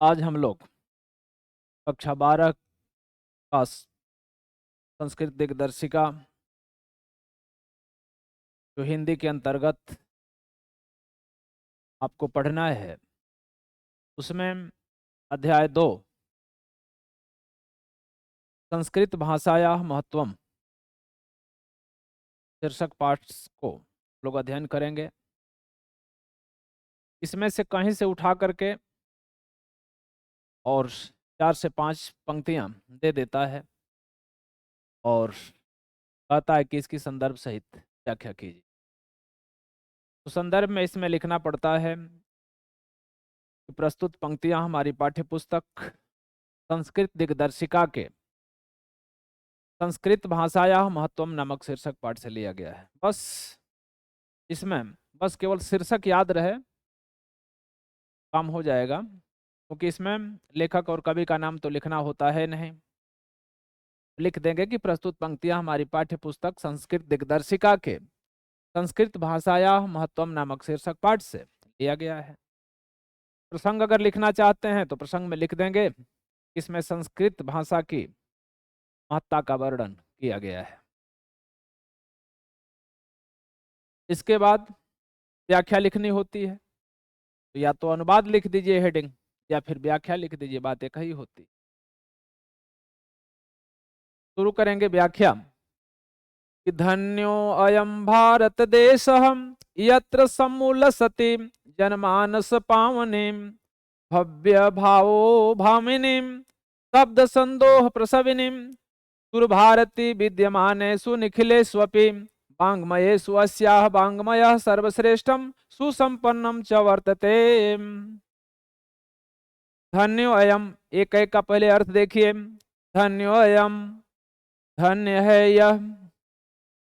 आज हम लोग कक्षा 12 का संस्कृत दिग्दर्शिका जो हिंदी के अंतर्गत आपको पढ़ना है, उसमें अध्याय 2 संस्कृत भाषायाः महत्वम शीर्षक पाठ को लोग अध्ययन करेंगे। इसमें से कहीं से उठा करके और 4 से 5 पंक्तियां दे देता है और कहता है कि इसकी संदर्भ सहित व्याख्या कीजिए। तो संदर्भ में इसमें लिखना पड़ता है कि प्रस्तुत पंक्तियां हमारी पाठ्य पुस्तक संस्कृत दिग्दर्शिका के संस्कृत भाषायाः महत्वम नामक शीर्षक पाठ से लिया गया है। इसमें बस केवल शीर्षक याद रहे, काम हो जाएगा, क्योंकि इसमें लेखक और कवि का नाम तो लिखना होता है नहीं। लिख देंगे कि प्रस्तुत पंक्तियां हमारी पाठ्य पुस्तक संस्कृत दिग्दर्शिका के संस्कृत भाषायाः महत्वम नामक शीर्षक पाठ से लिया गया है। प्रसंग अगर लिखना चाहते हैं तो प्रसंग में लिख देंगे, इसमें संस्कृत भाषा की महत्ता का वर्णन किया गया है। इसके बाद व्याख्या लिखनी होती है, तो या तो अनुवाद लिख दीजिए हेडिंग, या फिर व्याख्या लिख दीजिए, बात एक ही होती। शुरू करेंगे व्याख्या कि धन्यो अयम भारत देशः यत्र सम्मूलसति जनमानस पावनीं भव्य भावो भामिनीं शब्द संदोह प्रसविनीं सुरभारती विद्यमानेषु निखिलेष्वपि वाङ्मयेषु अस्याः वाङ्मयः सर्वश्रेष्ठं सुसंपन्नं च वर्तते। धन्यो अयम, एक एक का पहले अर्थ देखिए। धन्यो अयम, धन्य है यह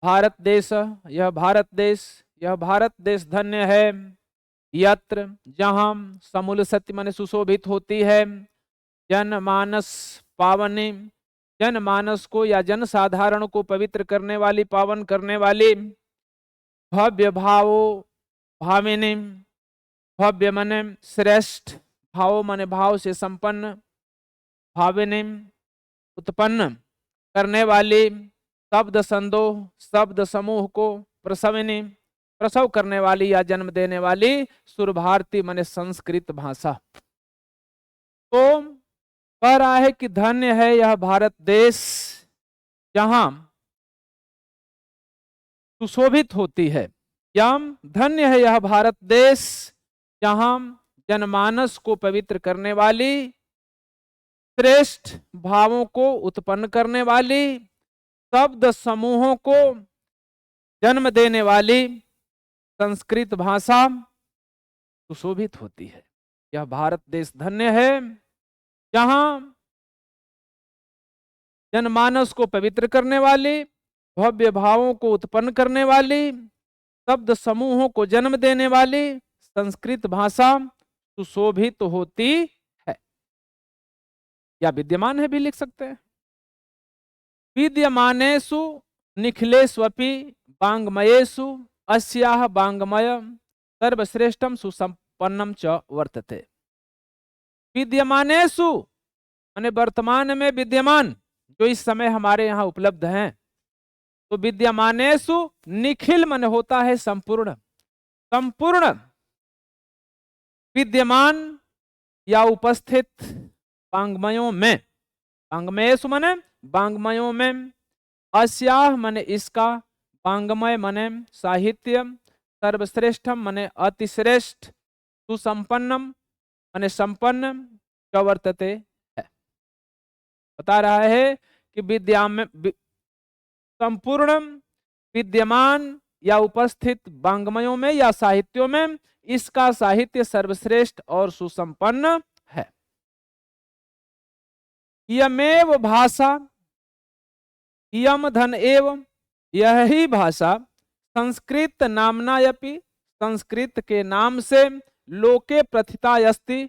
भारत देश, यह भारत देश, यह भारत देश धन्य है। यत्र, जहां, समूल सत्य माने सुशोभित होती है। जनमानस पावनी, जनमानस को या जन साधारण को पवित्र करने वाली, पावन करने वाली। भव्य भावो भामिनी, भव्य माने श्रेष्ठ, भाव माने भाव से संपन्न, भाविनी उत्पन्न करने वाली, शब्द संदोह शब्द समूह को, प्रसविनी प्रसव करने वाली या जन्म देने वाली, सुरभारती माने संस्कृत भाषा। तो कह रहा है कि धन्य है यह भारत देश जहां सुशोभित होती है, या धन्य है यह भारत देश जहां जनमानस को पवित्र करने वाली, श्रेष्ठ भावों को उत्पन्न करने वाली, शब्द समूहों को जन्म देने वाली संस्कृत भाषा सुशोभित होती है। यह भारत देश धन्य है जहां जनमानस को पवित्र करने वाली, भव्य भावों को उत्पन्न करने वाली, शब्द समूहों को जन्म देने वाली संस्कृत भाषा सुशोभित होती है, या विद्यमान है भी लिख सकते हैं। विद्यमानेषु निखिलेष्वपि वाङ्मयेषु अस्याः वाङ्मय सर्वश्रेष्ठम सुसंपन्नम च वर्तते। विद्यमानेषु माने वर्तमान में विद्यमान, जो इस समय हमारे यहाँ उपलब्ध हैं। तो विद्यमानेषु, निखिल मन होता है संपूर्ण, संपूर्ण विद्यमान या उपस्थित वाङ्मयों में, वाङ्मयेषु माने वाङ्मयों में, अस्याः माने इसका, वाङ्मय माने साहित्य, सर्वश्रेष्ठम माने अतिश्रेष्ठ, सुसंपन्नम माने संपन्न, च वर्तते है। बता रहा है कि विद्या में संपूर्ण विद्यमान या उपस्थित वाङ्मयों में या साहित्यों में इसका साहित्य सर्वश्रेष्ठ और सुसंपन्न है। यमेव भाषा, यम धन एवं, यह ही भाषा संस्कृत नामनायपि, संस्कृत के नाम से लोके प्रथिता अस्ति,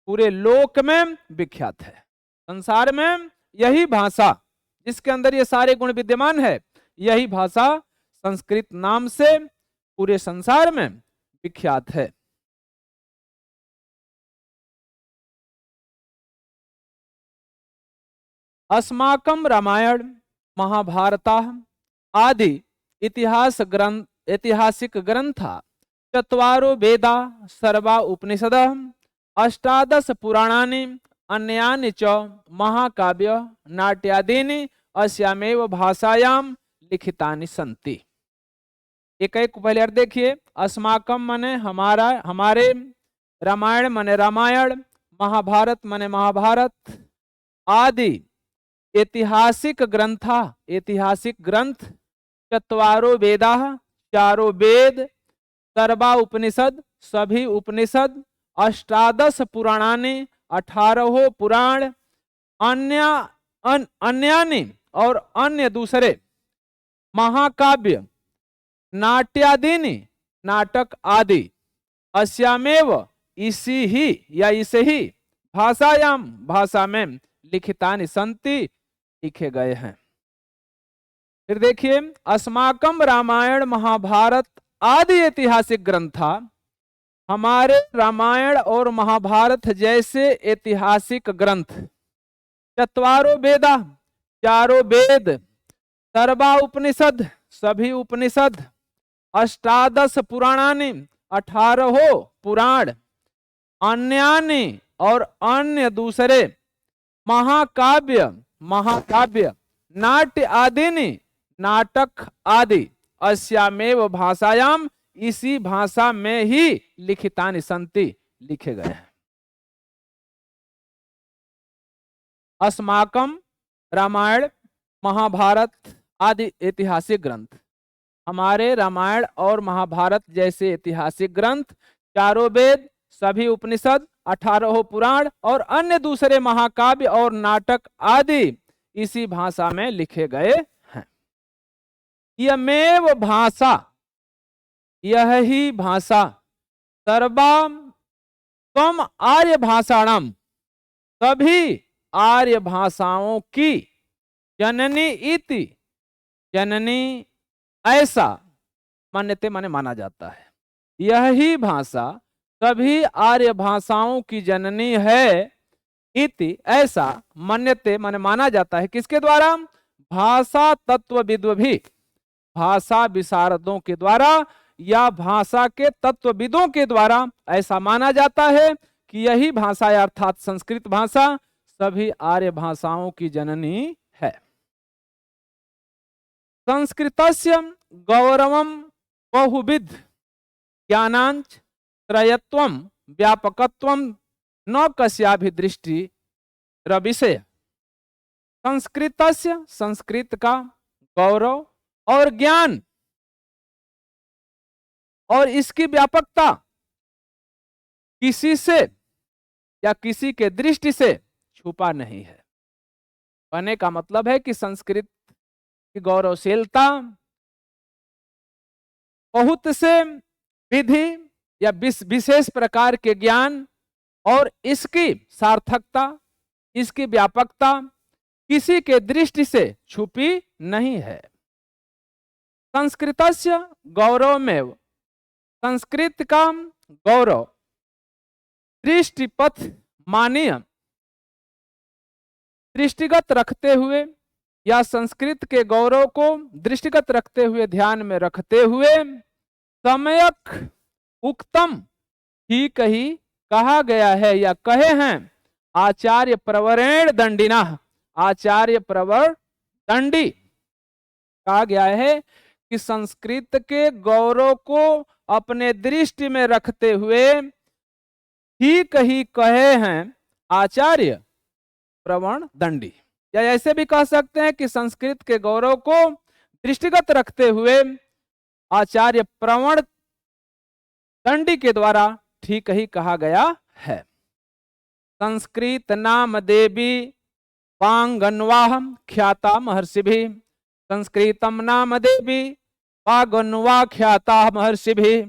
पूरे लोक में विख्यात है। संसार में यही भाषा जिसके अंदर ये सारे गुण विद्यमान है, यही भाषा संस्कृत नाम से पूरे संसार में विख्यात है। अस्माकं रामायण महाभारत आदि ऐतिहासिक ग्रंथा चत्वारो वेदा सर्वा उपनिषद अष्टादश पुराणानि अन्यानि च महाकाव्य नाट्यादीनि अस्यामेव भाषायां लिखितानि सन्ति। एक एक पहले अर्थ देखिए। अस्माकम माने हमारा, हमारे, रामायण माने रामायण, महाभारत माने महाभारत आदि ऐतिहासिक ग्रंथा, ऐतिहासिक ग्रंथ, चत्वारो वेदा चारों वेद, सर्वा उपनिषद सभी उपनिषद, अष्टादश पुराणानि 18 पुराण, अन्यानि और अन्य दूसरे, महाकाव्य नाट्यादीनि नाटक आदि, अस्यामेव इसी ही या इसे ही, भाषायाम भाषा में, लिखितानि संति लिखे गए हैं। फिर देखिए, अस्माकम रामायण महाभारत आदि ऐतिहासिक ग्रंथा, हमारे रामायण और महाभारत जैसे ऐतिहासिक ग्रंथ, चत्वारो वेदा चारों वेद, सर्वा उपनिषद सभी उपनिषद, अष्टादश पुराणानि 18 पुराण, अन्यानि और अन्य दूसरे, महाकाव्य महाकाव्य, नाट्य आदीनि नाटक आदि, अस्यामेव भाषायाम इसी भाषा में ही लिखितानि संति लिखे गए हैं। अस्माकम रामायण महाभारत आदि ऐतिहासिक ग्रंथ, हमारे रामायण और महाभारत जैसे ऐतिहासिक ग्रंथ, चारों वेद सभी उपनिषद, 18 पुराण और अन्य दूसरे महाकाव्य और नाटक आदि इसी भाषा में लिखे गए हैं। यमेव भाषा, यह ही भाषा, सर्वा त्वम आर्य भाषाणम, सभी आर्य भाषाओं की, जननी इति, जननी ऐसा, मान्यते माने माना जाता है। यह ही भाषा सभी आर्य भाषाओं की जननी है, इति ऐसा, मान्यते माने माना जाता है। किसके द्वारा? भाषा तत्वविद भी, भाषा विशारदों के द्वारा या भाषा के तत्वविदों के द्वारा ऐसा माना जाता है कि यही भाषा अर्थात संस्कृत भाषा सभी आर्य भाषाओं की जननी है। संस्कृतस्य गौरवं बहुविध ज्ञानांच त्रयत्वं व्यापकत्वं न कस्याभि दृष्टि रविषय। संस्कृतस्य, संस्कृत का गौरव और ज्ञान और इसकी व्यापकता किसी से या किसी के दृष्टि से छुपा नहीं है। कहने का मतलब है कि संस्कृत की गौरवशीलता बहुत से विधि या विशेष प्रकार के ज्ञान और इसकी सार्थकता, इसकी व्यापकता किसी के दृष्टि से छुपी नहीं है। संस्कृतस्य गौरवमेव, संस्कृत का गौरव दृष्टिपथ मानीय, दृष्टिगत रखते हुए या संस्कृत के गौरव को दृष्टिगत रखते हुए, ध्यान में रखते हुए, सम्यक उक्तम ठीक ही कहा गया है या कहे हैं आचार्य प्रवरेण दंडिना, आचार्य प्रवर दंडी कहा गया है कि संस्कृत के गौरव को अपने दृष्टि में रखते हुए ठीक ही कहे हैं आचार्य प्रवण दंडी। या ऐसे भी कह सकते हैं कि संस्कृत के गौरव को दृष्टिगत रखते हुए आचार्य प्रवण दंडी के द्वारा ठीक ही कहा गया है। संस्कृत नाम देवी पांगन्वाहम ख्याता महर्षिभि, संस्कृतम नाम देवी पांगन्वा ख्याता महर्षिभि।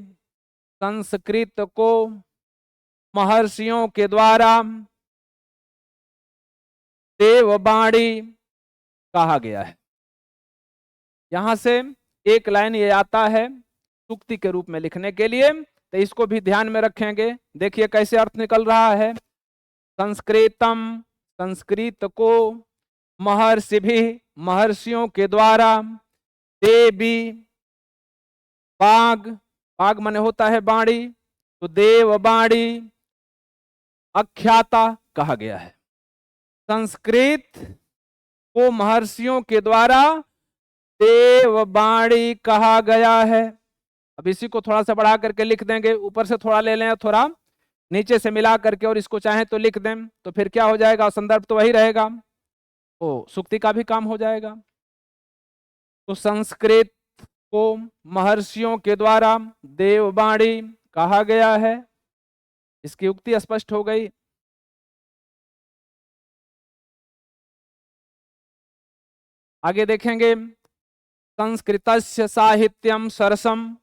संस्कृत को महर्षियों के द्वारा देववाणी कहा गया है। यहां से एक लाइन ये आता है सूक्ति के रूप में लिखने के लिए, तो इसको भी ध्यान में रखेंगे। देखिए कैसे अर्थ निकल रहा है। संस्कृतम, संस्कृत को, महर्षि भी, महर्षियों के द्वारा, देवी, बाग, बाग माने होता है बाणी, तो देव बाणी आख्याता कहा गया है। संस्कृत को महर्षियों के द्वारा देववाणी कहा गया है। अब इसी को थोड़ा सा बढ़ा करके लिख देंगे, ऊपर से थोड़ा ले लें, थोड़ा नीचे से मिला करके, और इसको चाहें तो लिख दें, तो फिर क्या हो जाएगा, संदर्भ तो वही रहेगा, तो सुक्ति का भी काम हो जाएगा। तो संस्कृत को महर्षियों के द्वारा देववाणी कहा गया है, इसकी उक्ति स्पष्ट हो गई। आगे देखेंगे, संस्कृतस्य साहित्यम सरसम,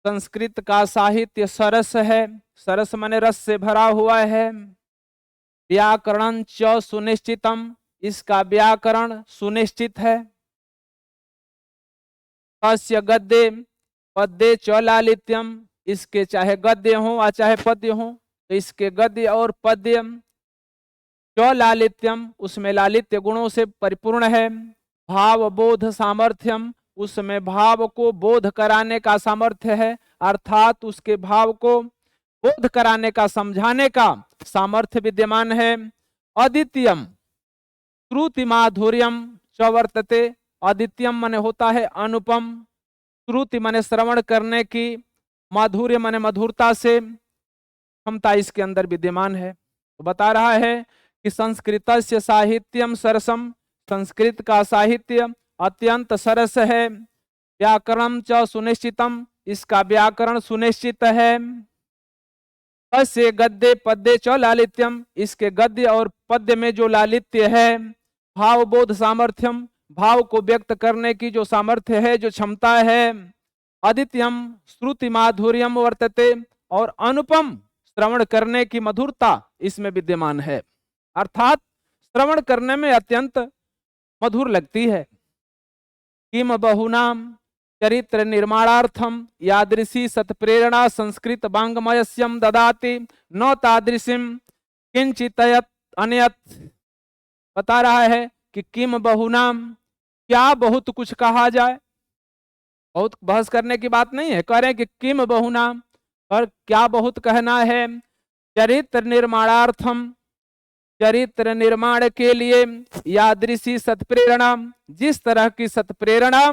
संस्कृत का साहित्य सरस है, सरस माने रस से भरा हुआ है। व्याकरण च सुनिश्चितम, इसका व्याकरण सुनिश्चित है। तस्य गद्य पद्य च लालित्यम, इसके चाहे गद्य हो या चाहे पद्य हो, तो इसके गद्य और पद्य च लालित्यम, उसमें लालित्य गुणों से परिपूर्ण है। भाव बोध सामर्थ्यम, उसमें भाव को बोध कराने का सामर्थ्य है, अर्थात उसके भाव को बोध कराने का, समझाने का सामर्थ्य विद्यमान है। अद्वितीयम श्रुति माधुर्यम च वर्तते, अद्वितीयम माने होता है अनुपम, श्रुति माने श्रवण करने की, माधुर्य माने मधुरता से क्षमता इसके अंदर विद्यमान है। तो बता रहा है कि संस्कृतस्य साहित्यम सरसम, संस्कृत का साहित्य अत्यंत सरस है। व्याकरण च सुनिश्चितम, इसका व्याकरण सुनिश्चित है। तस्य गद्य पद्य च लालित्यम, इसके गद्य और पद्य में जो लालित्य है। भावबोध सामर्थ्यम, भाव को व्यक्त करने की जो सामर्थ्य है, जो क्षमता है। अद्वितीयम श्रुति माधुर्यम वर्तते, और अनुपम श्रवण करने की मधुरता इसमें विद्यमान है, अर्थात श्रवण करने में अत्यंत मधुर लगती है। किम बहुनाम चरित्र निर्माणार्थम यादृशी सत्प्रेरणा संस्कृत वाङ्मयस्यम ददाति न तादृशीम किंचितयत अन्यत। बता रहा है कि किम बहुनाम, क्या बहुत कुछ कहा जाए, बहुत बहस करने की बात नहीं है, कह रहे हैं कि किम बहुनाम, और क्या बहुत कहना है। चरित्र निर्माणार्थम, चरित्र निर्माण के लिए, यादृशी सत्प्रेरणा, जिस तरह की सत्प्रेरणा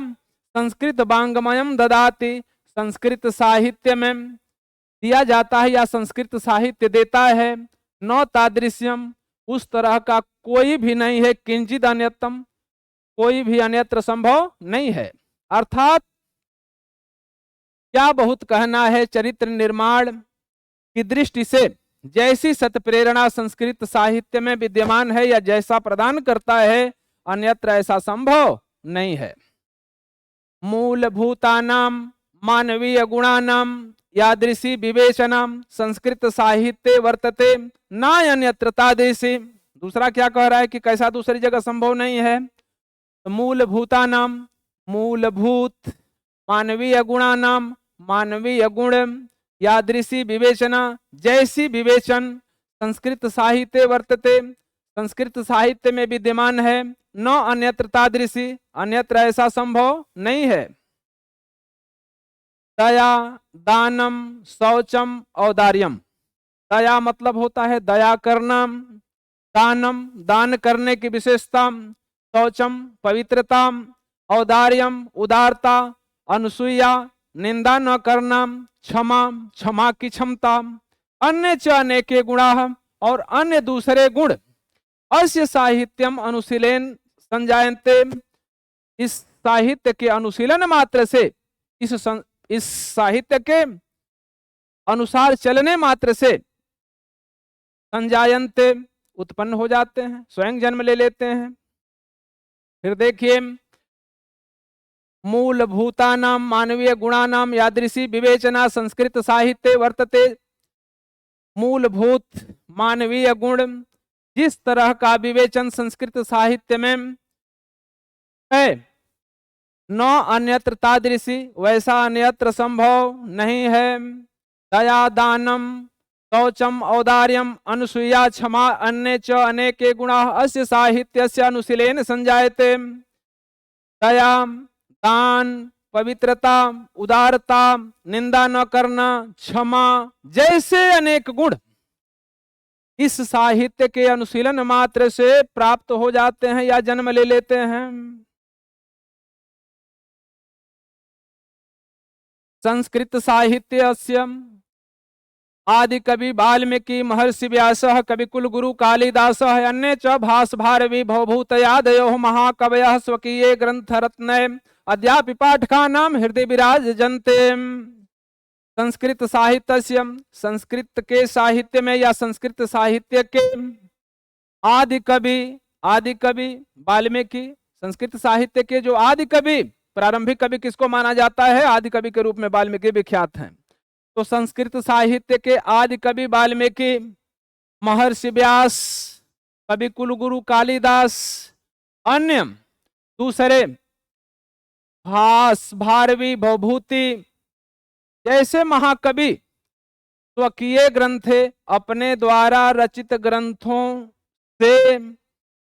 संस्कृत वाङ्मयम ददाति, संस्कृत साहित्य में दिया जाता है या संस्कृत साहित्य देता है। न तादृश्यम, उस तरह का कोई भी नहीं है। किंचित अन्यतम, कोई भी अन्यत्र संभव नहीं है, अर्थात क्या बहुत कहना है। चरित्र निर्माण की दृष्टि से जैसी सत्प्रेरणा संस्कृत साहित्य में विद्यमान है या जैसा प्रदान करता है, अन्यत्र ऐसा संभव नहीं है। मूलभूतानाम मानवीय गुणानाम यादृशी विवेचनाम संस्कृत साहित्य वर्तते न अन्यत्र तादृशी। दूसरा क्या कह रहा है कि कैसा दूसरी जगह संभव नहीं है। तो मूलभूतानाम, मूलभूत, मानवीय गुणानाम, मानवीय गुण, यादृशी विवेचना, जैसी विवेचन संस्कृत साहित्य वर्तते, संस्कृत साहित्य में विद्यमान है। न अन्यत्र तादृशी, अन्यत्र ऐसा संभव नहीं है। दया, दानम, शौचम, औदार्यम। दया मतलब होता है दया करना, दानम दान करने की विशेषता, शौचम पवित्रता, औदार्यम उदारता, अनुसूया निंदा न करना, क्षमा क्षमा की क्षमता, अन्य च अनेके गुणा, और अन्य दूसरे गुण। अस्य साहित्यम अनुशीलन संजायन्ते, इस साहित्य के अनुशीलन मात्र से, इस साहित्य के अनुसार चलने मात्र से संजायन्ते उत्पन्न हो जाते हैं, स्वयं जन्म ले लेते हैं। फिर देखिए, मूलभूतानाम मानवीय गुणानाम यादृशी विवेचना संस्कृत साहित्य वर्तते। मूलभूत मानवीय गुण, जिस तरह का विवेचन संस्कृत साहित्य में है, न अन्यत्र तादृशी, वैसा अन्यत्र संभव नहीं है। दया दानम, शौचम औदार्यम अनुसूया क्षमा अन्य च अनेके गुणा अस्य साहित्यस्य अनुशीलेन संजायते। दया, दान, पवित्रता, उदारता, निंदा न करना, क्षमा जैसे अनेक गुण इस साहित्य के अनुशीलन मात्र से प्राप्त हो जाते हैं या जन्म ले लेते हैं। संस्कृत साहित्यस्य आदि कवि वाल्मीकि महर्षि व्यासः कविकुल गुरु कालिदासः अन्ये च भास भारवी भवभूतयादयो महाकवयः स्वकीये ग्रंथरत्नये अद्यापि पाठकानां हृदय विराजन्ते। संस्कृत साहित्य, संस्कृत के साहित्य में या संस्कृत साहित्य के आदि कवि वाल्मीकि, संस्कृत साहित्य के जो आदि कवि प्रारंभिक कवि किसको माना जाता है? आदि कवि के रूप में वाल्मीकि विख्यात हैं। तो संस्कृत साहित्य के आदि कवि वाल्मीकि, महर्षि व्यास, कवि कुलगुरु कालिदास, अन्य दूसरे भास भारवी भवभूति जैसे महाकवि स्वकीय ग्रंथे अपने द्वारा रचित ग्रंथों से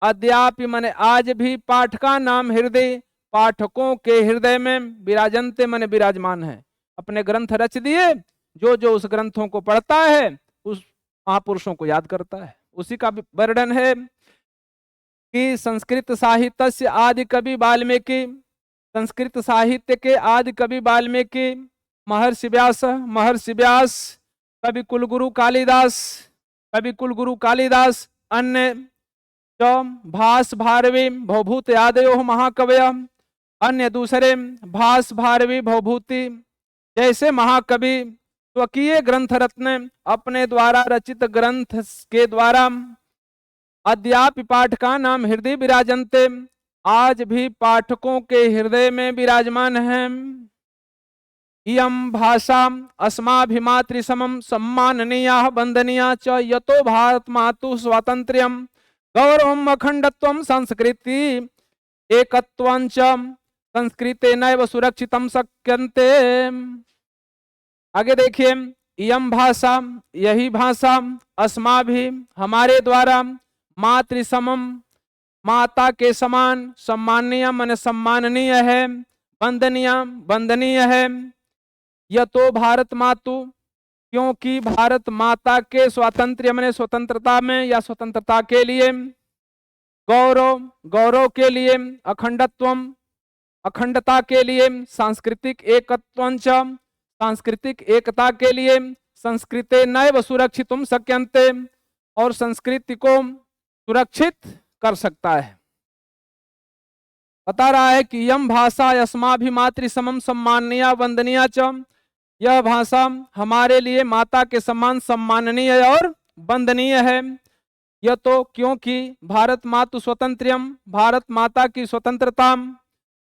अद्यापि माने आज भी पाठका नाम हृदय, पाठकों के हृदय में विराजनते माने विराजमान है। अपने ग्रंथ रच दिए, जो जो उस ग्रंथों को पढ़ता है उस महापुरुषों को याद करता है। उसी का वर्णन है कि संस्कृत साहित्य से आदि कवि वाल्मीकि, संस्कृत साहित्य के आदि कवि वाल्मीकि, महर्षि व्यास, कवि कुलगुरु कालिदास, अन्य भास भारवी भवभूत आदयो महाकवय, अन्य दूसरे भास भारवी भवभूति जैसे महाकवि स्वकीय ग्रंथ रत्न अपने द्वारा रचित ग्रंथ के द्वारा अद्यापि पाठका नाम हृदय विराजन्ते, आज भी पाठकों के हृदय में विराजमान है। इयं भाषा अस्माभिमातृ समम सम्माननीया वंदनीया च यतो भारत मातु स्वातंत्र्यम गौरवम अखंडत्वम संस्कृति एकत्वं च संस्कृतेनैव सुरक्षितम शक्यन्ते। आगे देखिए, इयं भाषा, यही भाषा, अस्माभि हमारे द्वारा, मातृ समम माता के समान, सम्माननीय मन सम्माननीय है, वंदनीय है, यतो भारत मातु क्योंकि भारत माता के स्वातंत्र्य माने स्वतंत्रता में या स्वतंत्रता के लिए, गौरव के लिए, अखंडत्वम अखंडता के लिए, सांस्कृतिक एकत्वंच सांस्कृतिक एकता के लिए, संस्कृते नैव सुरक्षितुम शक्यन्ते और संस्कृति को सुरक्षित कर सकता है। बता रहा है कि यम भाषा अस्माभिमातृ समम सम्माननीय वंदनीय च, यह भाषा हमारे लिए माता के समान सम्माननीय और वंदनीय है। यह तो क्योंकि भारत मातु स्वतंत्र्यम, भारत माता की स्वतंत्रता,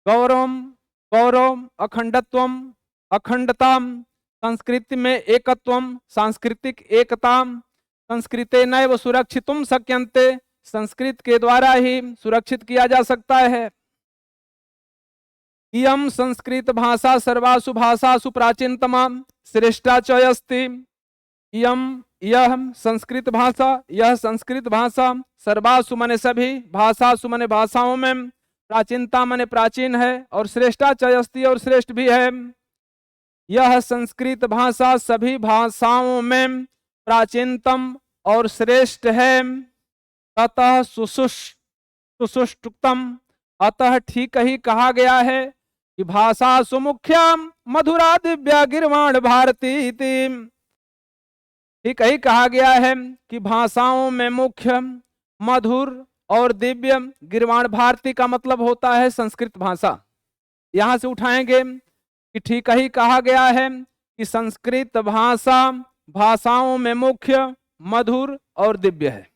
गौरव अखंडत्वम अखंडता, संस्कृति में एकत्वम सांस्कृतिक एकता, संस्कृते नैव सुरक्षितुम शक्यन्ते, संस्कृत के द्वारा ही सुरक्षित किया जा सकता है। इयं संस्कृत भाषा सर्वासु भाषासु प्राचीनतमा श्रेष्ठा च अस्ति। यह संस्कृत भाषा सर्वासु मने सभी, भाषासु मने भाषाओं में, प्राचीनता मने प्राचीन है और श्रेष्ठा च अस्ति और श्रेष्ठ भी है। यह संस्कृत भाषा सभी भाषाओं में प्राचीनतम और श्रेष्ठ है। अतः सुसुष्टुतम, अतः ठीक ही कहा गया है कि भाषा सुमुख्या मधुरा दिव्या गिरवाण भारती, ठीक ही कहा गया है कि भाषाओं में मुख्य, मधुर और दिव्य, गिरवाण भारती का मतलब होता है संस्कृत भाषा। यहां से उठाएंगे कि ठीक ही कहा गया है कि संस्कृत भाषा भाषाओं में मुख्य, मधुर और दिव्य है।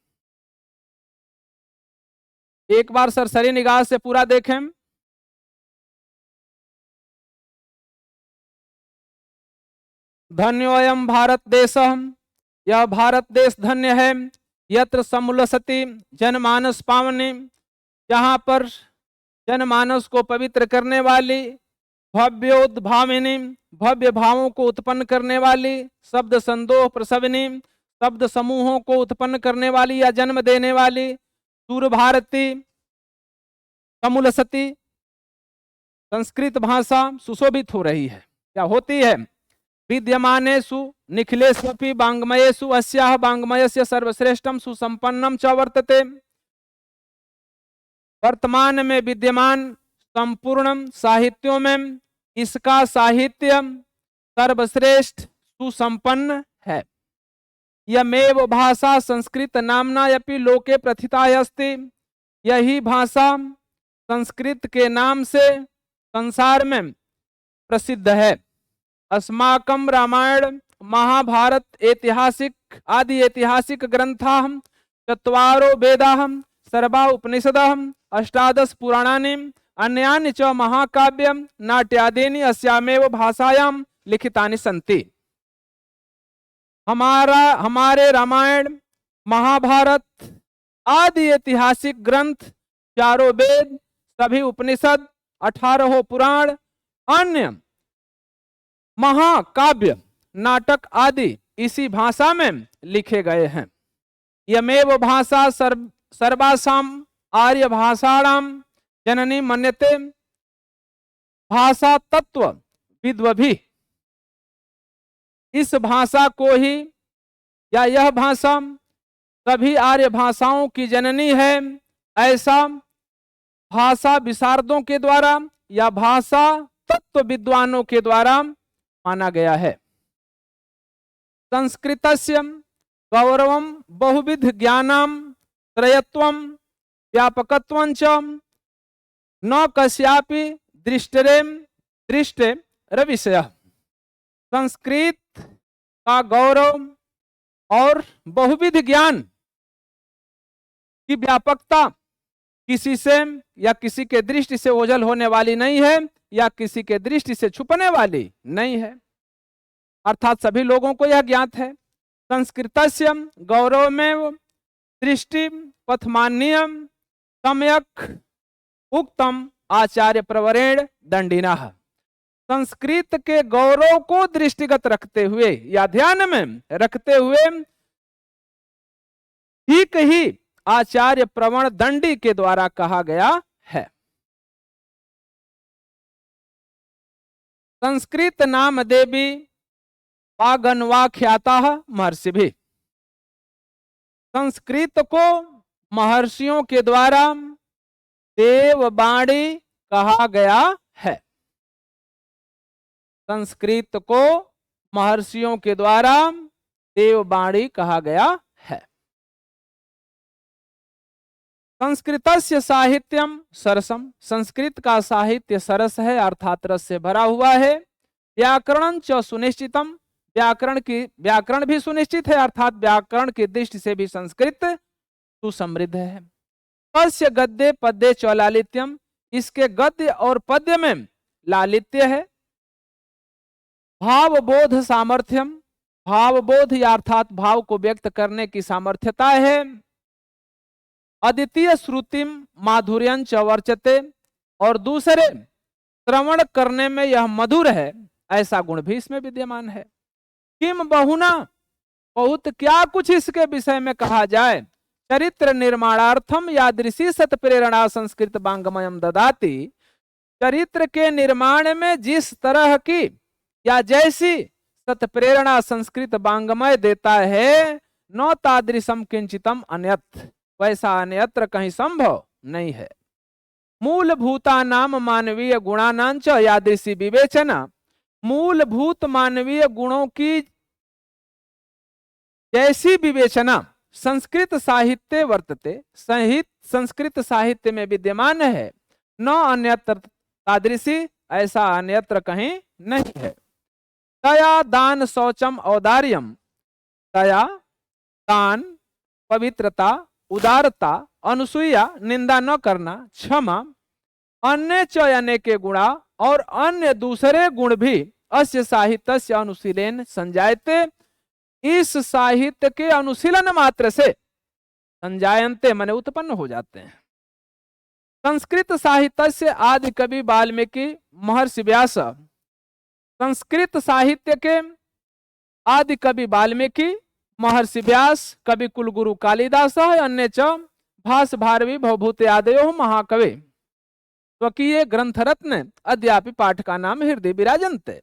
एक बार सरसरी निगाह से पूरा देखें। धन्योऽयं भारत देश, यह भारत देश धन्य है। यत्र समुल्लसति जनमानस पावनी, जहाँ पर जनमानस को पवित्र करने वाली, भव्योद्भाविनी भव्य भावों को उत्पन्न करने वाली, शब्द संदोह प्रसविनी शब्द समूहों को उत्पन्न करने वाली या जन्म देने वाली सूर भारती कमुलसती संस्कृत भाषा सुशोभित हो रही है, क्या होती है? विद्यमानेषु निखिलेष्वपि वाङ्मयेषु अस्याः वाङ्मयस्य सर्वश्रेष्ठम सुसंपन्नम च वर्तते। वर्तमान में विद्यमान संपूर्ण साहित्यों में इसका साहित्य सर्वश्रेष्ठ सुसंपन्न है। यमेव भाषा संस्कृत नामना अपि लोके प्रथिता अस्ति। यही भाषा संस्कृत के नाम से संसार में प्रसिद्ध है। अस्माकं रामायण महाभारत ऐतिहासिक आदि ऐतिहासिक ग्रंथाः चत्वारो वेदाः सर्वा उपनिषदः अष्टादश पुराणानि अन्यानि च महाकाव्यं नाट्यादीनि अस्यामेव भाषायां लिखितानि सन्ति। हमारे रामायण महाभारत आदि ऐतिहासिक ग्रंथ, चारों वेद, सभी उपनिषद, 18 पुराण, अन्य महाकाव्य, नाटक आदि इसी भाषा में लिखे गए हैं। यमेव भाषा सर्वासाम आर्य भाषाणाम जननी मन्यते। भाषा तत्व विद्वभी, इस भाषा को ही या यह भाषा सभी आर्य भाषाओं की जननी है, ऐसा भाषा विशारदों के द्वारा या भाषा तत्व विद्वानों के द्वारा माना गया है। संस्कृतस्य गौरवं बहुविध ज्ञानम त्रयत्वं व्यापकत्वं च न कस्यापि दृष्टे रविषयः। संस्कृत का गौरव और बहुविध ज्ञान की व्यापकता किसी से या किसी के दृष्टि से ओझल होने वाली नहीं है या किसी के दृष्टि से छुपने वाली नहीं है, अर्थात सभी लोगों को यह ज्ञात है। संस्कृतस्य गौरव में दृष्टि पथमान्य सम्यक उक्तम आचार्य प्रवरेण दंडिनः। संस्कृत के गौरव को दृष्टिगत रखते हुए या ध्यान में रखते हुए ठीक ही आचार्य प्रवण दंडी के द्वारा कहा गया है। संस्कृत नाम देवी पागन्वाख्याता महर्षि भी। संस्कृत को महर्षियों के द्वारा देववाणी कहा गया है। संस्कृत को महर्षियों के द्वारा देववाणी कहा गया है। संस्कृतस्य साहित्यम सरसम, संस्कृत का साहित्य सरस है अर्थात रस से भरा हुआ है। व्याकरण च सुनिश्चितम, व्याकरण भी सुनिश्चित है अर्थात व्याकरण की दृष्टि से भी संस्कृत सुसमृद्ध है। तस्य गद्य पद्य च लालित्यम, इसके गद्य और पद्य में लालित्य है। भावबोध सामर्थ्यम, भावबोध या अर्थात भाव को व्यक्त करने की सामर्थ्यता है। अद्वितीय श्रुतिम माधुर्यंच वर्चते, और दूसरे श्रवण करने में यह मधुर है ऐसा गुण भी इसमें विद्यमान है। किम बहुना, बहुत क्या कुछ इसके विषय में कहा जाए। चरित्र निर्माणार्थम यादृशी सत प्रेरणा संस्कृत वाङ्मयम ददाति, चरित्र के निर्माण में जिस तरह की या जैसी सत प्रेरणा संस्कृत वाङ्मय देता है, न तादृशम किंचितम अन्यत्, वैसा अन्यत्र कहीं संभव नहीं है। मूलभूता नाम मानवीय गुणानांच यादृशी विवेचना, मूलभूत मानवीय गुणों की जैसी विवेचना संस्कृत साहित्य वर्तते, संस्कृत साहित्य में विद्यमान है। न अन्यत्र तादृशी, ऐसा अन्यत्र कहीं नहीं है। दया दान शौचम औदार्यम, दया दान पवित्रता उदारता अनुसूया निंदा न करना क्षमा अन्य च अनेके गुणा, और अन्य दूसरे गुण भी अस्य साहित्य अनुशीलन संजायते, इस साहित्य के अनुशीलन मात्र से संजायन्ते माने उत्पन्न हो जाते हैं। संस्कृत साहित्य से आदि कवि वाल्मीकि महर्षि व्यास, संस्कृत साहित्य के आदि कवि वाल्मीकि महर्षि व्यास कवि कुलगुरु कालिदास अन्य च भास भारवी भवभूति आदयो महाकवि स्वकीय ग्रंथ रत्न अद्यापि पाठका नाम हृदय विराजन्ते।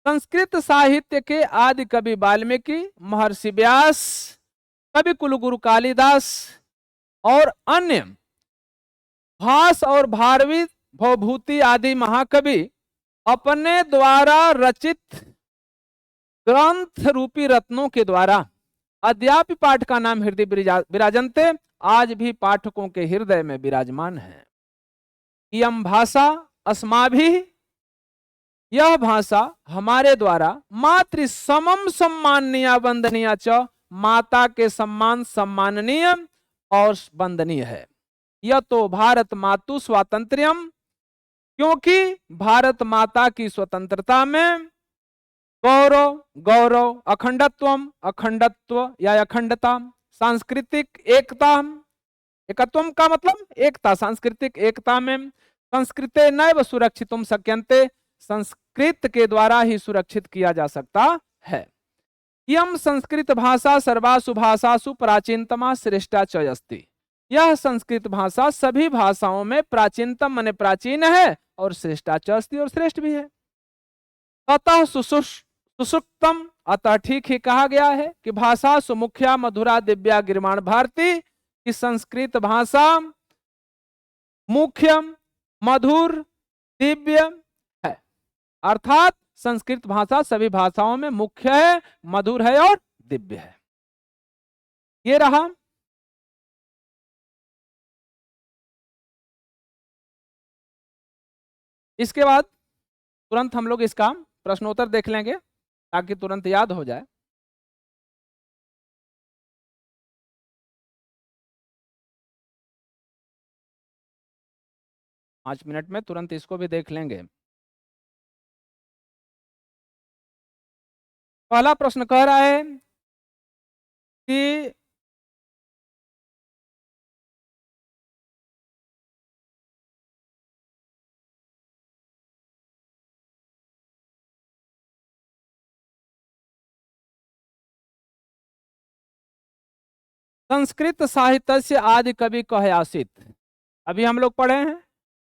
संस्कृत साहित्य के आदि कवि वाल्मीकि, महर्षि व्यास, कवि कुलगुरु कालिदास और अन्य भास और भारवी भवभूति आदि महाकवि अपने द्वारा रचित ग्रंथ रूपी रत्नों के द्वारा अद्यापि पाठ का नाम हृदय विराजन्ते, आज भी पाठकों के हृदय में विराजमान है। इयं भाषा अस्माभिः, यह भाषा हमारे द्वारा मातृ समम सम्माननीय वंदनीय च, माता के सम्मान सम्माननीय और वंदनीय है। यह तो भारत मातु स्वातंत्र्यम, क्योंकि भारत माता की स्वतंत्रता में गौरव गौरव, अखंडत्वम अखंडत्व या अखंडता, सांस्कृतिक एकता, एकत्वम का मतलब एकता, सांस्कृतिक एकता में संस्कृते नैव सुरक्षितुम शक्यन्ते, संस्कृत के द्वारा ही सुरक्षित किया जा सकता है। यम संस्कृत भाषा सर्वासु भाषासु प्राचीनतमा श्रेष्ठा च अस्ति, यह संस्कृत भाषा सभी भाषाओं में प्राचीनतम माने प्राचीन है और श्रेष्ठा च अस्ति और श्रेष्ठ भी है। अतः सुसुक्तम, अतः ठीक ही कहा गया है कि भाषा सुमुख्या मधुरा दिव्या गिरिमाण भारती, कि संस्कृत भाषा मुख्य मधुर दिव्य है, अर्थात संस्कृत भाषा सभी भाषाओं में मुख्य है, मधुर है और दिव्य है। ये रहा इसके बाद तुरंत हम लोग इसका प्रश्नोत्तर देख लेंगे ताकि तुरंत याद हो जाए। पांच मिनट में तुरंत इसको भी देख लेंगे। पहला प्रश्न कह रहा है कि संस्कृत साहित्य से आदि कवि कहे आसित। अभी हम लोग पढ़े हैं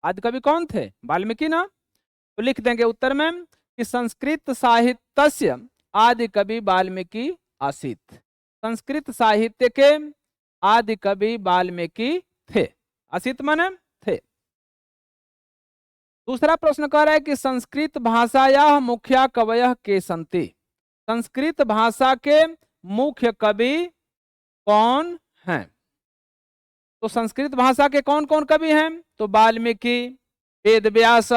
आदि कवि कौन थे, वाल्मीकि ना, तो लिख देंगे उत्तर में कि संस्कृत साहित्य से आदि कवि वाल्मीकि आसित। संस्कृत साहित्य के आदि कवि वाल्मीकि थे, आसित माने थे। दूसरा प्रश्न कह रहा है कि संस्कृत भाषाया मुख्या कवयः के सन्ति, संस्कृत भाषा के मुख्य कवि कौन हैं। तो संस्कृत भाषा के कौन कौन कवि हैं, तो वाल्मीकि, वेदव्यास,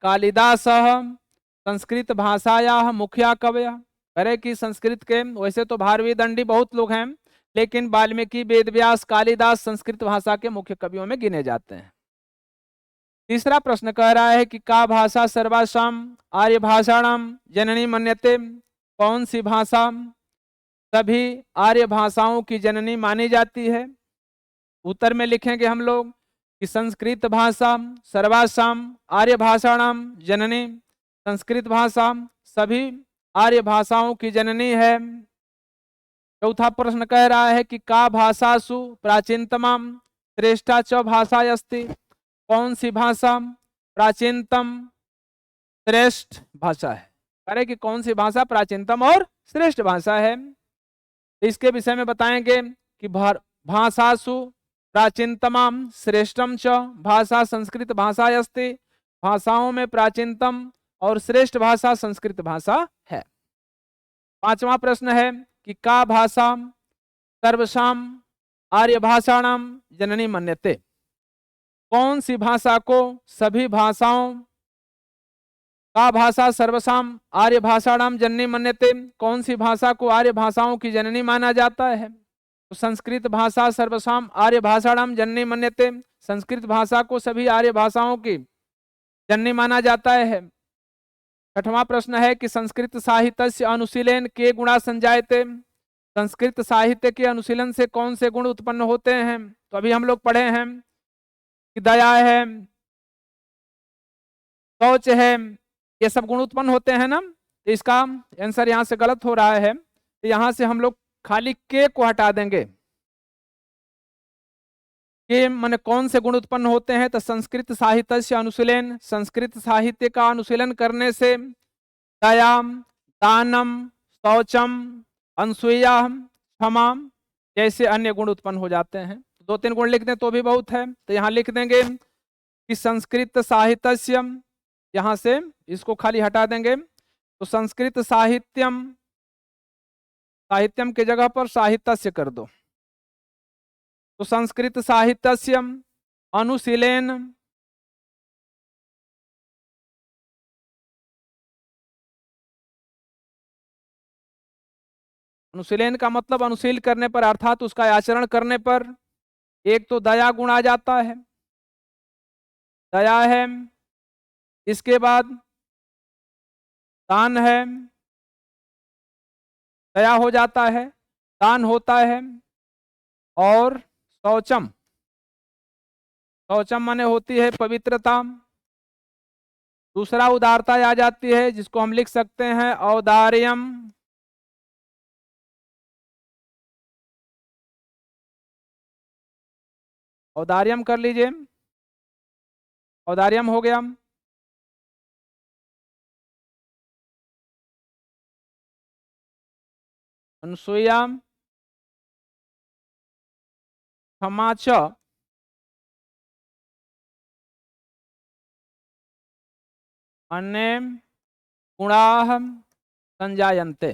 कालिदास संस्कृत भाषाया मुख्या कवयः। अरे कि संस्कृत के वैसे तो भारवी दंडी बहुत लोग हैं, लेकिन वाल्मीकि, वेदव्यास, कालिदास संस्कृत भाषा के मुख्य कवियों में गिने जाते हैं। तीसरा प्रश्न कह रहा है कि का भाषा सर्वासाम आर्य भाषाणाम जननी मन्यते, कौन सी भाषा सभी आर्य भाषाओं की जननी मानी जाती है। उत्तर में लिखेंगे हम लोग कि संस्कृत भाषा सर्वासाम आर्य भाषाणाम जननी, संस्कृत भाषा सभी आर्य भाषाओं की जननी है। चौथा प्रश्न कह रहा है कि का भाषासु प्राचीनतमा श्रेष्ठा च भाषा अस्ति, कौन सी भाषा प्राचीनतम श्रेष्ठ भाषा है। अरे कि कौन सी भाषा प्राचीनतम और श्रेष्ठ भाषा है, इसके विषय में बताएंगे कि भाषासु प्राचीनतम श्रेष्ठम च भाषा संस्कृत भाषा अस्ति, भाषाओं में प्राचीनतम और श्रेष्ठ भाषा संस्कृत भाषा है। पांचवा प्रश्न है कि का भाषा सर्वसाम आर्य भाषाणाम जननी मन्यते, कौन सी भाषा को सभी भाषाओं का भाषा सर्वसाम आर्य भाषाणाम जननी मन्यते, कौन सी भाषा को आर्य भाषाओं की जननी माना जाता है। तो संस्कृत भाषा सर्वसाम आर्य भाषाणाम जननी मन्यते, संस्कृत भाषा को सभी आर्य भाषाओं की जननी माना जाता है। छठवां प्रश्न है कि संस्कृत साहित्य से अनुशीलन के गुणा संजायते, संस्कृत साहित्य के अनुशीलन से कौन से गुण उत्पन्न होते हैं। तो अभी हम लोग पढ़े हैं कि दया है, शौच है, ये सब गुण उत्पन्न होते हैं ना। तो इसका आंसर यहाँ से गलत हो रहा है, तो यहाँ से हम लोग खाली के को हटा देंगे। के माने कौन से गुण उत्पन्न होते हैं, तो संस्कृत साहित्य से अनुशीलन, संस्कृत साहित्य का अनुशीलन करने से दया, दानम, शौचम, अनसूया, क्षमा जैसे अन्य गुण उत्पन्न हो जाते हैं। 2-3 गुण लिख दें तो भी बहुत है। तो यहाँ लिख देंगे कि संस्कृत साहित्य, यहाँ से इसको खाली हटा देंगे, तो संस्कृत साहित्यम, साहित्यम के जगह पर साहित्य कर दो। तो संस्कृत साहित्य अनुशीलन, अनुशीलन का मतलब अनुशील करने पर अर्थात उसका आचरण करने पर एक तो दया गुण आ जाता है, दया है, इसके बाद दान है, दया हो जाता है, दान होता है, और शौचम, शौचम माने होती है पवित्रता। दूसरा उदारता आ जाती है, जिसको हम लिख सकते हैं औदार्यम, औदार्यम कर लीजिए, औदार्यम हो गया। अनुसूया, क्षमा च, अन्य गुणाः संजायन्ते,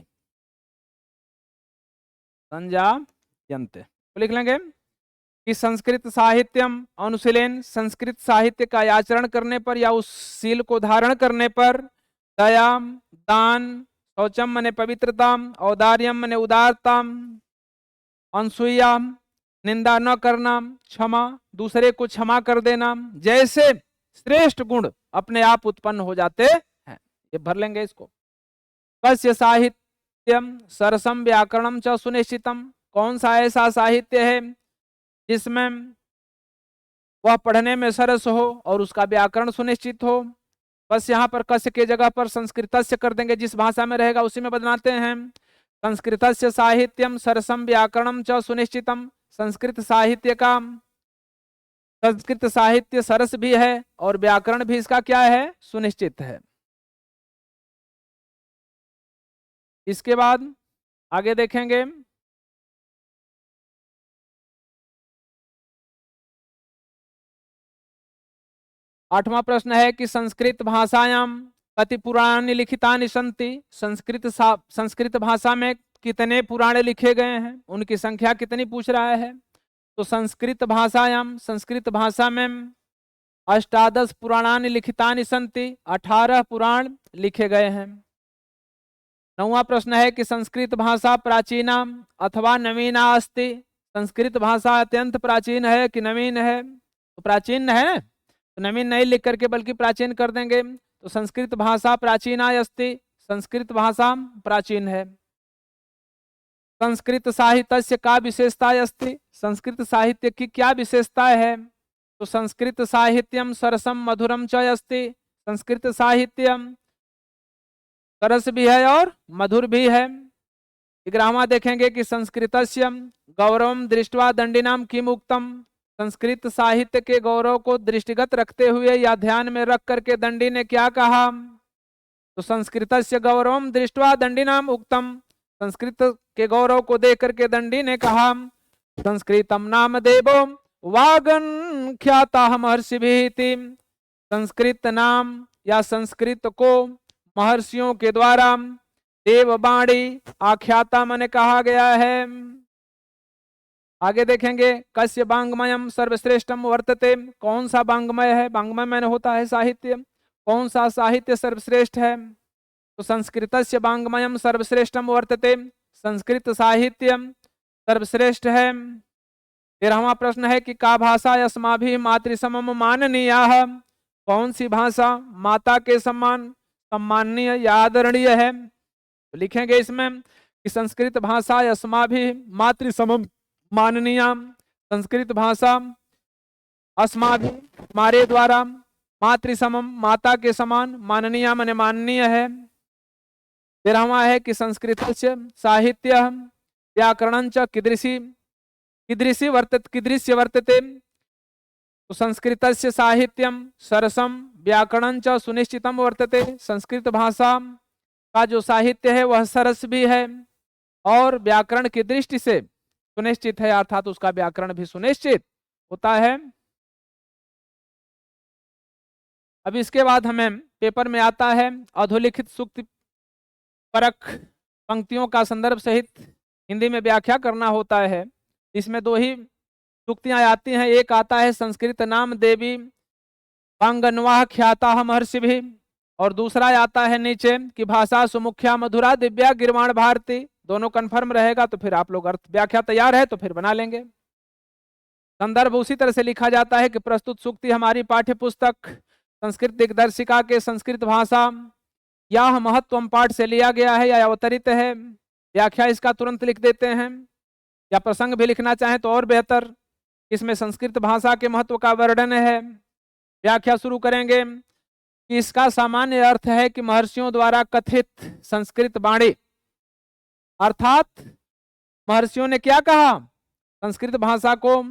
संजायन्ते तो लिख लेंगे कि संस्कृत साहित्यम अनुशीलन, संस्कृत साहित्य का आचरण करने पर या उस शील को धारण करने पर दया, दान, शौचम मने पवित्रता, औदार्यम मने उदारता, अनसूया निंदा न करना, क्षमा दूसरे को क्षमा कर देना, जैसे श्रेष्ठ गुण अपने आप उत्पन्न हो जाते हैं। ये भर लेंगे इसको। कस्य साहित्यम सरसम व्याकरणम च सुनिश्चितम, कौन सा ऐसा साहित्य है जिसमें वह पढ़ने में सरस हो और उसका व्याकरण सुनिश्चित हो। बस यहाँ पर कस्य के जगह पर संस्कृतस्य कर देंगे, जिस भाषा में रहेगा उसी में बदलाते हैं। संस्कृतस्य साहित्यम सरसम व्याकरणम च सुनिश्चितम, संस्कृत साहित्य का, संस्कृत साहित्य सरस भी है और व्याकरण भी इसका क्या है, सुनिश्चित है। इसके बाद आगे देखेंगे, आठवां प्रश्न है कि संस्कृत भाषायाम कति पुराणानि लिखितानि सन्ति, संस्कृत भाषा में कितने पुराण लिखे गए हैं, उनकी संख्या कितनी पूछ रहा है। तो संस्कृत भाषायाम, संस्कृत भाषा में अष्टादश पुराणानि लिखितानि सन्ति, 18 पुराण लिखे गए हैं। 9वां प्रश्न है कि संस्कृत भाषा प्राचीना अथवा नवीना अस्ति, संस्कृत भाषा अत्यंत प्राचीन है कि नवीन है। तो प्राचीन है, तो नवीन नहीं लिख करके बल्कि प्राचीन कर देंगे। तो संस्कृत भाषा प्राचीना अस्ति, संस्कृत भाषा प्राचीन है। संस्कृत साहित्य का विशेषता अस्ति, संस्कृत साहित्य की क्या विशेषता है। तो संस्कृत साहित्यम सरसम मधुरम च अस्ति, संस्कृत साहित्यम सरस भी है और मधुर भी है। 11वां देखेंगे कि संस्कृतस्य गौरवम दृष्ट्वा दंडिनाम किम उक्तम, संस्कृत साहित्य के गौरव को दृष्टिगत रखते हुए या ध्यान में रख करके दंडी ने क्या कहा। तो संस्कृतस्य गौरवम दृष्ट्वा दंडिनाम उक्तम, संस्कृत के गौरव को देख करके दंडी ने कहा संस्कृतम नाम देवो वागन ख्याता महर्षिभिः, संस्कृत नाम या संस्कृत को महर्षियों के द्वारा देववाणी आख्याता मन कहा गया है। आगे देखेंगे कस्य वांग्मयम सर्वश्रेष्ठम वर्तते, कौन सा वांग्मय है, वांग्मय मैंने होता है साहित्य, कौन सा साहित्य सर्वश्रेष्ठ है। तो संस्कृतस्य वांग्मयम सर्वश्रेष्ठम वर्तते, संस्कृत साहित्य सर्वश्रेष्ठ है। 13वां प्रश्न है कि का भाषा अस्माभिः मातृसमम माननीयाः, कौन सी भाषा माता के समान सम्माननीय या आदरणीय है। तो लिखेंगे इसमें कि संस्कृत भाषा अस्माभिः मातृसमम माननीय, संस्कृत भाषा अस्माभिः हमारे द्वारा मातृसमम माता के समान, माननीय माने माननीय है। 13वां है कि संस्कृत साहित्य व्याकरणं च कीदृशी वर्तते। तो संस्कृतस्य साहित्यम सरसम व्याकरणं च सुनिश्चितम वर्तते। संस्कृत भाषा का जो साहित्य है वह सरस भी है और व्याकरण की दृष्टि से सुनिश्चित है, अर्थात उसका व्याकरण भी सुनिश्चित होता है। अब इसके बाद हमें पेपर में आता है अधोलिखित सूक्ति परक पंक्तियों का संदर्भ सहित हिंदी में व्याख्या करना होता है। इसमें दो ही सूक्तियां आती हैं, एक आता है संस्कृत नाम देवी पांगन्वाह ख्याता महर्षि भी, और दूसरा आता है नीचे कि भाषा सुमुख्या मधुरा दिव्या गिरवाण भारती। दोनों कन्फर्म रहेगा तो फिर आप लोग अर्थ व्याख्या तैयार है तो फिर बना लेंगे। संदर्भ उसी तरह से लिखा जाता है कि प्रस्तुत सूक्ति हमारी पाठ्य पुस्तक संस्कृत दिग्दर्शिका के संस्कृत भाषा या महत्वम पाठ से लिया गया है या अवतरित है। व्याख्या इसका तुरंत लिख देते हैं, या प्रसंग भी लिखना चाहें तो और बेहतर। इसमें संस्कृत भाषा के महत्व का वर्णन है। व्याख्या शुरू करेंगे कि इसका सामान्य अर्थ है कि महर्षियों द्वारा कथित संस्कृत वाणी, अर्थात महर्षियों ने क्या कहा, संस्कृत भाषा को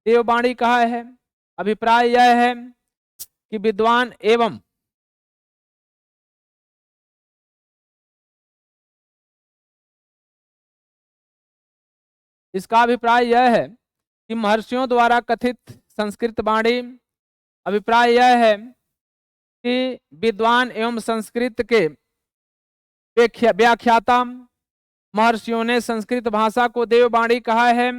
देववाणी कहा है। अभिप्राय यह है कि विद्वान एवं इसका अभिप्राय यह है कि महर्षियों द्वारा कथित संस्कृत वाणी, अभिप्राय यह है कि विद्वान एवं संस्कृत के व्याख्याता महर्षियों ने संस्कृत भाषा को देववाणी कहा है।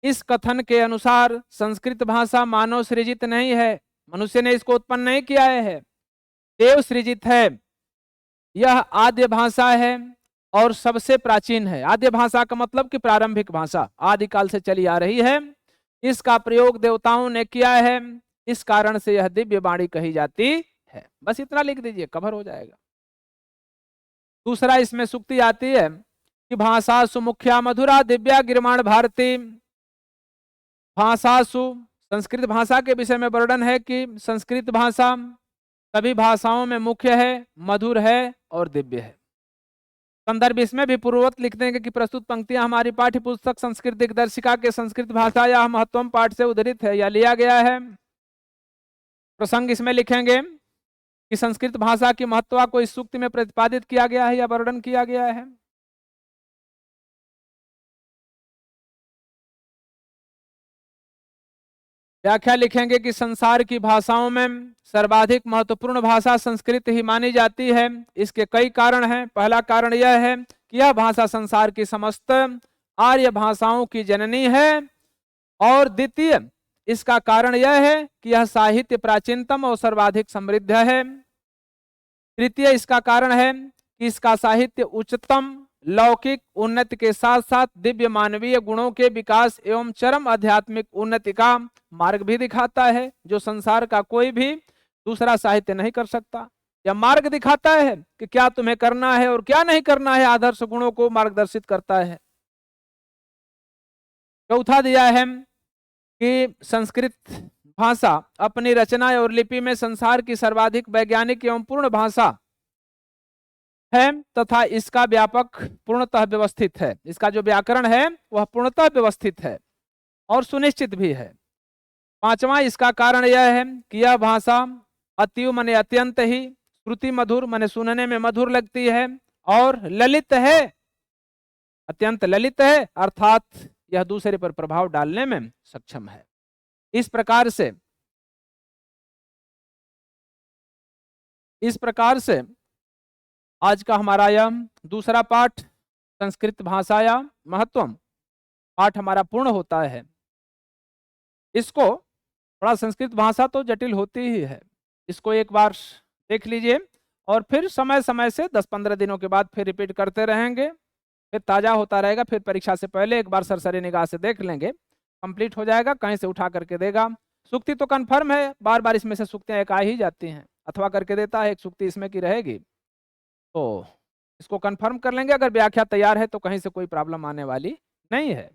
इस कथन के अनुसार संस्कृत भाषा मानव सृजित नहीं है, मनुष्य ने इसको उत्पन्न नहीं किया है, देव सृजित है। यह आद्य भाषा है और सबसे प्राचीन है। आद्य भाषा का मतलब कि प्रारंभिक भाषा, आदिकाल से चली आ रही है। इसका प्रयोग देवताओं ने किया है, इस कारण से यह दिव्य वाणी कही जाती है। बस इतना लिख दीजिए, कवर हो जाएगा। दूसरा इसमें सूक्ति आती है कि भाषा सुमुख्या मधुरा दिव्या गिरवाण भारती। भाषासु, संस्कृत भाषा के विषय में वर्णन है कि संस्कृत भाषा सभी भाषाओं में मुख्य है, मधुर है और दिव्य है। संदर्भ इसमें भी पूर्ववत लिख देंगे कि प्रस्तुत पंक्तियां हमारी पाठ्य पुस्तक संस्कृत दिग्दर्शिका के संस्कृत भाषा या महत्वम पाठ से उद्धृत है या लिया गया है। प्रसंग इसमें लिखेंगे कि संस्कृत भाषा की महत्व को इस सूक्ति में प्रतिपादित किया गया है या वर्णन किया गया है। व्याख्या लिखेंगे कि संसार की भाषाओं में सर्वाधिक महत्वपूर्ण भाषा संस्कृत ही मानी जाती है। इसके कई कारण हैं। पहला कारण यह है कि यह भाषा संसार की समस्त आर्य भाषाओं की जननी है, और द्वितीय इसका कारण यह है कि यह साहित्य प्राचीनतम और सर्वाधिक समृद्ध है। तृतीय इसका कारण है कि इसका साहित्य उच्चतम लौकिक उन्नति के साथ साथ दिव्य मानवीय गुणों के विकास एवं चरम आध्यात्मिक उन्नति का मार्ग भी दिखाता है, जो संसार का कोई भी दूसरा साहित्य नहीं कर सकता। यह मार्ग दिखाता है कि क्या तुम्हें करना है और क्या नहीं करना है, आदर्श गुणों को मार्गदर्शित करता है। चौथा दिया है कि संस्कृत भाषा अपनी रचना और लिपि में संसार की सर्वाधिक वैज्ञानिक एवं पूर्ण भाषा है तथा इसका व्यापक पूर्णतः व्यवस्थित है। इसका जो व्याकरण है वह पूर्णतः व्यवस्थित है और सुनिश्चित भी है। पांचवा इसका कारण यह है कि यह भाषा अतीव माने अत्यंत ही, श्रुति मधुर माने सुनने में मधुर लगती है, और ललित है, अत्यंत ललित है, अर्थात यह दूसरे पर प्रभाव डालने में सक्षम है। इस प्रकार से आज का हमारा यह दूसरा पाठ संस्कृत भाषा या महत्वम पाठ हमारा पूर्ण होता है। इसको थोड़ा, संस्कृत भाषा तो जटिल होती ही है, इसको एक बार देख लीजिए और फिर समय समय से 10-15 दिनों के बाद फिर रिपीट करते रहेंगे, फिर ताज़ा होता रहेगा। फिर परीक्षा से पहले एक बार सरसरी निगाह से देख लेंगे, कंप्लीट हो जाएगा, कहीं से उठा करके देगा। सूक्ति तो कंफर्म है, बार बार इसमें से सूक्तियाँ एक आ ही जाती हैं, अथवा करके देता है, एक सूक्ति इसमें की रहेगी, तो इसको कंफर्म कर लेंगे। अगर व्याख्या तैयार है तो कहीं से कोई प्रॉब्लम आने वाली नहीं है।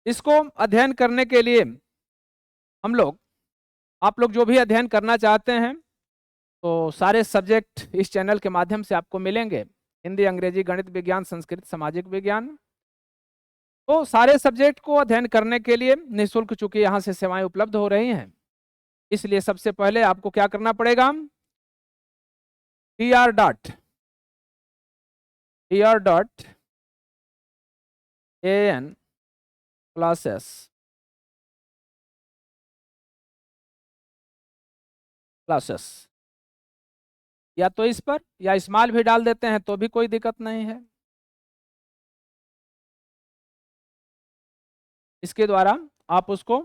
इसको अध्ययन करने के लिए हम लोग, आप लोग जो भी अध्ययन करना चाहते हैं तो सारे सब्जेक्ट इस चैनल के माध्यम से आपको मिलेंगे। हिंदी, अंग्रेजी, गणित, विज्ञान, संस्कृत, सामाजिक विज्ञान, तो सारे सब्जेक्ट को अध्ययन करने के लिए निःशुल्क चूंकि यहाँ से सेवाएं उपलब्ध हो रही हैं, इसलिए सबसे पहले आपको क्या करना पड़ेगा, tr.an क्लासेस या तो इस पर या स्मॉल भी डाल देते हैं तो भी कोई दिक्कत नहीं है। इसके द्वारा आप उसको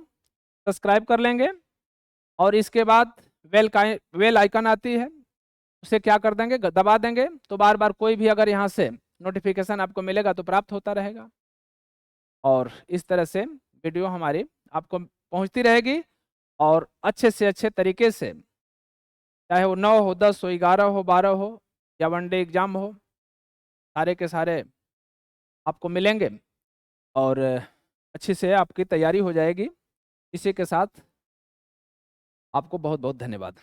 सब्सक्राइब कर लेंगे और इसके बाद बेल आइकन आती है, उसे क्या कर देंगे, दबा देंगे, तो बार बार कोई भी अगर यहाँ से नोटिफिकेशन आपको मिलेगा तो प्राप्त होता रहेगा और इस तरह से वीडियो हमारी आपको पहुँचती रहेगी और अच्छे से अच्छे तरीके से, चाहे वो 9 हो, 10 हो, 11 हो, 12 हो या वनडे एग्जाम हो, सारे के सारे आपको मिलेंगे और अच्छी से आपकी तैयारी हो जाएगी। इसी के साथ आपको बहुत बहुत धन्यवाद।